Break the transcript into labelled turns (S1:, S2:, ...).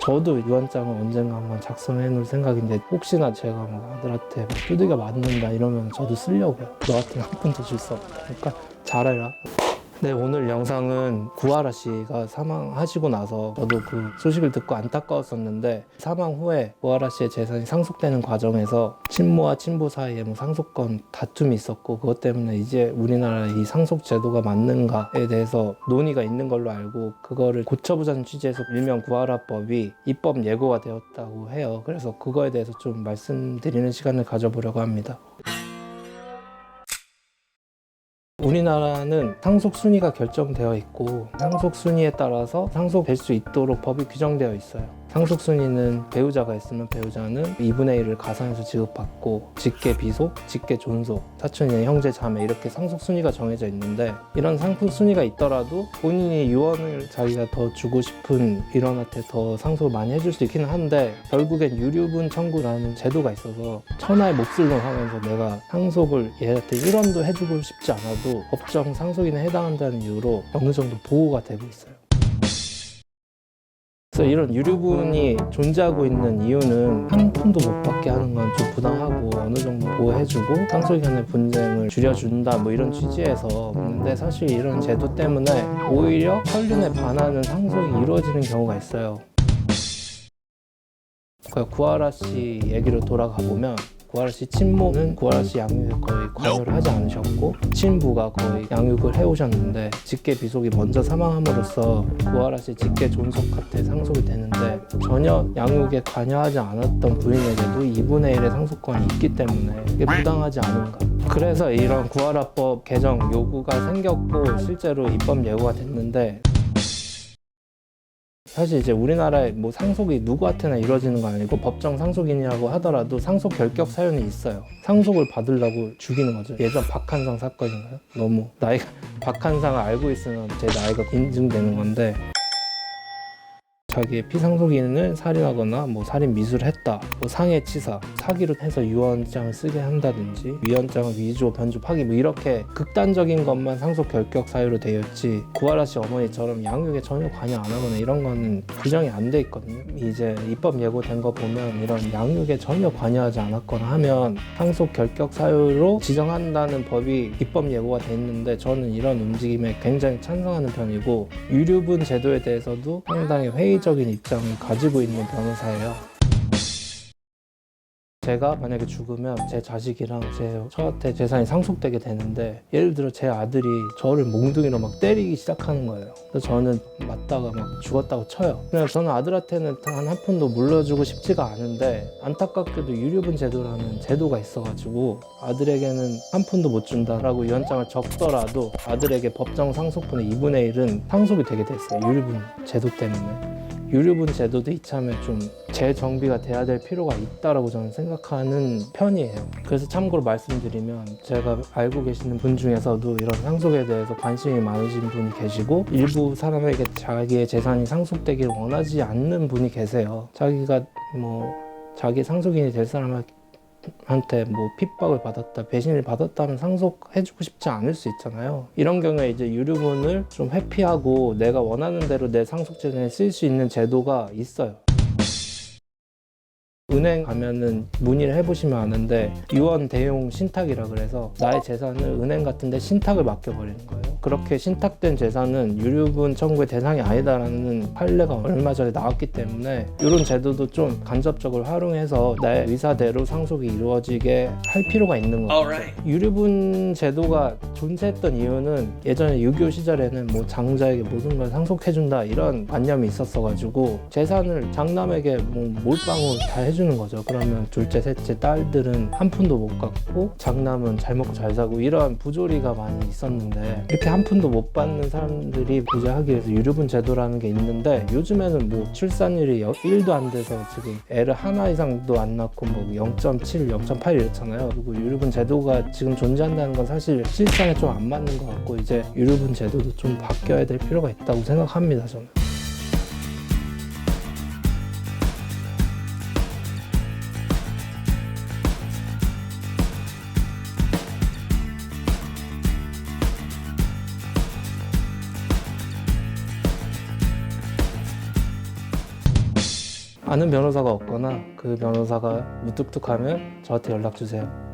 S1: 저도 유언장을 언젠가 한번 작성해 놓을 생각인데 혹시나 제가 뭐 아들한테 뭐 두들겨 맞는다 이러면 저도 쓰려고요. 너 같은 한 푼도 줄 수 없다. 그러니까 잘해라. 네, 오늘 영상은 구하라 씨가 사망하시고 나서 저도 그 소식을 듣고 안타까웠었는데, 사망 후에 구하라 씨의 재산이 상속되는 과정에서 친모와 친부 사이에 뭐 상속권 다툼이 있었고, 그것 때문에 이제 우리나라의 이 상속 제도가 맞는가에 대해서 논의가 있는 걸로 알고, 그거를 고쳐보자는 취지에서 일명 구하라법이 입법 예고가 되었다고 해요. 그래서 그거에 대해서 좀 말씀드리는 시간을 가져보려고 합니다. 우리나라는 상속 순위가 결정되어 있고, 상속 순위에 따라서 상속될 수 있도록 법이 규정되어 있어요. 상속 순위는 배우자가 있으면 배우자는 2분의 1을 가산해서 지급받고, 직계 비속, 직계 존속, 사촌이나 형제 자매 이렇게 상속 순위가 정해져 있는데, 이런 상속 순위가 있더라도 본인이 유언을 자기가 더 주고 싶은 일원한테 더 상속을 많이 해줄 수 있기는 한데, 결국엔 유류분 청구라는 제도가 있어서 천하의 몫을 하면서 내가 상속을 얘한테 1원도 해주고 싶지 않아도 법정 상속인에 해당한다는 이유로 어느 정도 보호가 되고 있어요. 그래서 이런 유류분이 존재하고 있는 이유는 한 푼도 못 받게 하는 건 좀 부당하고, 어느 정도 보호해주고 상속인의 분쟁을 줄여준다 뭐 이런 취지에서. 근데 사실 이런 제도 때문에 오히려 혈륜에 반하는 상속이 이루어지는 경우가 있어요. 구하라 씨 얘기로 돌아가 보면, 구하라 씨 친모는 구하라 씨 양육에 거의 관여를 하지 않으셨고, 친부가 거의 양육을 해오셨는데, 직계 비속이 먼저 사망함으로써 구하라 씨 직계 존속한테 상속이 되는데, 전혀 양육에 관여하지 않았던 부인에게도 2분의 1의 상속권이 있기 때문에 이게 부당하지 않은가. 그래서 이런 구하라법 개정 요구가 생겼고, 실제로 입법 예고가 됐는데, 사실 이제 우리나라에 뭐 상속이 누구한테나 이루어지는 건 아니고, 법정 상속인이라고 하더라도 상속 결격 사연이 있어요. 상속을 받으려고 죽이는 거죠. 예전 박한상 사건인가요? 너무 나이가 박한상을 알고 있으면 제 나이가 인증되는 건데, 자기의 피상속인을 살인하거나 뭐 살인 미수를 했다, 뭐 상해치사, 사기로 해서 유언장을 쓰게 한다든지, 위헌장을 위조, 변조, 파기 뭐 이렇게 극단적인 것만 상속 결격 사유로 되어 있지, 구하라 씨 어머니처럼 양육에 전혀 관여 안 하거나 이런 거는 규정이 안 돼 있거든요. 이제 입법 예고된 거 보면 이런 양육에 전혀 관여하지 않았거나 하면 상속 결격 사유로 지정한다는 법이 입법 예고가 돼 있는데, 저는 이런 움직임에 굉장히 찬성하는 편이고, 유류분 제도에 대해서도 상당히 회의적인 입장을 가지고 있는 변호사예요. 제가 만약에 죽으면 제 자식이랑 저한테 재산이 상속되게 되는데, 예를 들어 제 아들이 저를 몽둥이로 막 때리기 시작하는 거예요. 그래서 저는 맞다가 막 죽었다고 쳐요. 그냥 저는 아들한테는 단 한 푼도 물려주고 싶지가 않은데, 안타깝게도 유류분 제도라는 제도가 있어가지고 아들에게는 한 푼도 못 준다라고 유언장을 적더라도 아들에게 법정 상속분의 2분의 1은 상속이 되게 됐어요. 유류분 제도 때문에. 유류분 제도도 이참에 좀 재정비가 돼야 될 필요가 있다라고 저는 생각하는 편이에요. 그래서 참고로 말씀드리면, 제가 알고 계시는 분 중에서도 이런 상속에 대해서 관심이 많으신 분이 계시고, 일부 사람에게 자기의 재산이 상속되길 원하지 않는 분이 계세요. 자기가 뭐 자기 상속인이 될 사람한테 뭐 핍박을 받았다, 배신을 받았다면 상속해주고 싶지 않을 수 있잖아요. 이런 경우에 이제 유류분을 좀 회피하고 내가 원하는 대로 내 상속재산에 쓸 수 있는 제도가 있어요. 은행 가면은 문의를 해보시면 아는데, 유언 대용 신탁이라 그래서 나의 재산을 은행 같은 데 신탁을 맡겨버리는 거예요. 그렇게 신탁된 재산은 유류분 청구의 대상이 아니다라는 판례가 얼마 전에 나왔기 때문에, 이런 제도도 좀 간접적으로 활용해서 나의 의사대로 상속이 이루어지게 할 필요가 있는 거죠. 유류분 제도가 존재했던 이유는, 예전에 6.25 시절에는 뭐 장자에게 모든 걸 상속해준다 이런 관념이 있었어가지고, 재산을 장남에게 뭐 몰빵을 다 해주는 거죠. 그러면 둘째, 셋째 딸들은 한 푼도 못 갖고 장남은 잘 먹고 잘 사고, 이런 부조리가 많이 있었는데, 이렇게 한 푼도 못 받는 사람들이 부자하기 위해서 유류분 제도라는 게 있는데, 요즘에는 뭐 출산율이 1도 안 돼서 지금 애를 하나 이상도 안 낳고 뭐 0.7, 0.8 이렇잖아요. 그리고 유류분 제도가 지금 존재한다는 건 사실 실상에 좀 안 맞는 것 같고, 이제 유류분 제도도 좀 바뀌어야 될 필요가 있다고 생각합니다, 저는. 아는 변호사가 없거나 그 변호사가 무뚝뚝하면 저한테 연락 주세요.